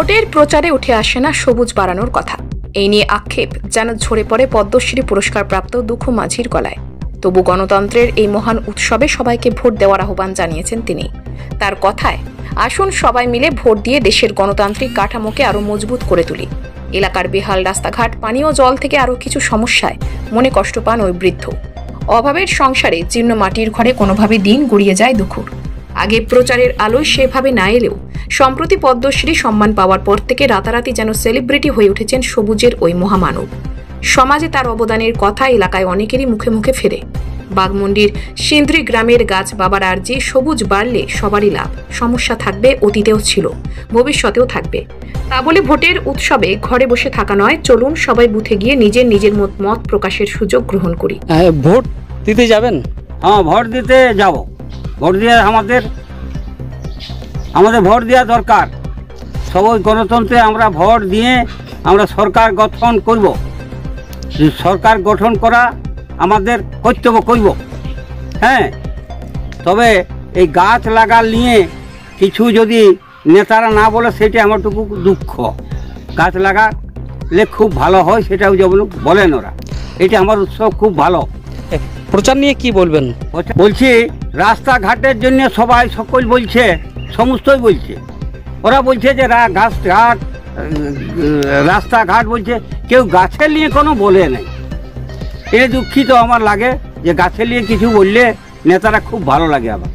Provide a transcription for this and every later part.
ভোটের প্রচারে উঠে আসে না সবুজ বাড়ানোর কথা। এই নিয়ে আক্ষেপ যেন ঝরে পড়ে পদ্মশ্রী পুরস্কার প্রাপ্ত দুঃখ মাঝির গলায়। তবু গণতন্ত্রের এই মহান উৎসবে সবাইকে ভোট দেওয়ার আহ্বান জানিয়েছেন তিনি। তার কথায়, আসুন সবাই মিলে ভোট দিয়ে দেশের গণতান্ত্রিক কাঠামোকে আরো মজবুত করে তুলি। এলাকার বেহাল রাস্তাঘাট, পানীয় জল থেকে আরো কিছু সমস্যায় মনে কষ্ট পান ওই বৃদ্ধ। অভাবের সংসারে জীর্ণ মাটির ঘরে কোনোভাবে দিন গড়িয়ে যায় দুঃখুর। আগে প্রচারের আলোয় সেভাবে না এলেও সম্প্রতি পদ্মশ্রী সম্মান পাওয়ার পর থেকে রাতারাতি যেন সেলিব্রিটি হয়ে উঠেছেন সবুজের ওই মহামানব। সমাজে তার অবদানের কথা এলাকায় অনেকেরই মুখে মুখে ফেরে। বাগমুন্ডির সিন্দ্রি গ্রামের গাছ বাবার আর্জি সবুজ বাড়লে সবারই লাভ। সমস্যা থাকবে, অতীতেও ছিল, ভবিষ্যতেও থাকবে। তা বলে ভোটের উৎসবে ঘরে বসে থাকা নয়, চলুন সবাই বুথে গিয়ে নিজের নিজের মত প্রকাশের সুযোগ গ্রহণ করি। ভোট দিতে যাবেন? হ্যাঁ, ভোট দিতে যাব। ভোট দিয়ে আমাদের ভোট দেওয়া দরকার। সবাই গণতন্ত্রে আমরা ভোট দিয়ে আমরা সরকার গঠন করব। সরকার গঠন করা আমাদের কর্তব্য করব। হ্যাঁ, তবে এই গাছ লাগার নিয়ে কিছু যদি নেতারা না বলে সেটা আমারটুকু দুঃখ। গাছ লাগালে খুব ভালো হয়, সেটাও যেমন বলেন ওরা। এটা আমার উৎসব খুব ভালো। প্রচার নিয়ে কি বলবেন? বলছি, রাস্তাঘাটের জন্য সবাই সকল বলছে, সমস্তই বলছে। ওরা বলছে যে রাস্তাঘাট বলছে, কেউ গাছের নিয়ে কোনো বলে নাই। এ দুঃখিত আমার লাগে যে গাছের নিয়ে কিছু বললে নেতারা খুব ভালো লাগে। আবার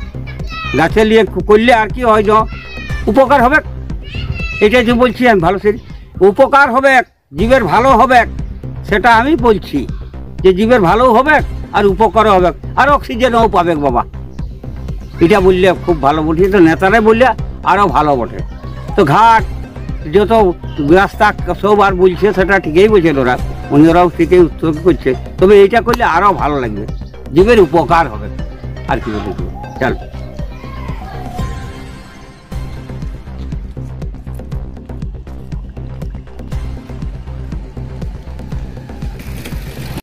গাছের নিয়ে করলে আর কি হয়, উপকার হবে, এটা যে বলছি আমি। ভালো সে উপকার হবে, জীবের ভালো হবে, সেটা আমি বলছি যে জীবের ভালো হবে আর উপকারও হবে, আর অক্সিজেনও পাবে বাবা। এটা বললে খুব ভালো বলছি, তো নেতারাই বললে আরও ভালো বটে। তো ঘাট যত রাস্তা সব আর বলছে সেটা ঠিকই বলছে, ওরা অন্যরাও ঠিকই উত্তর করছে। তবে এইটা করলে আরও ভালো লাগবে, জীবের উপকার হবে। আর কি বলতে চল।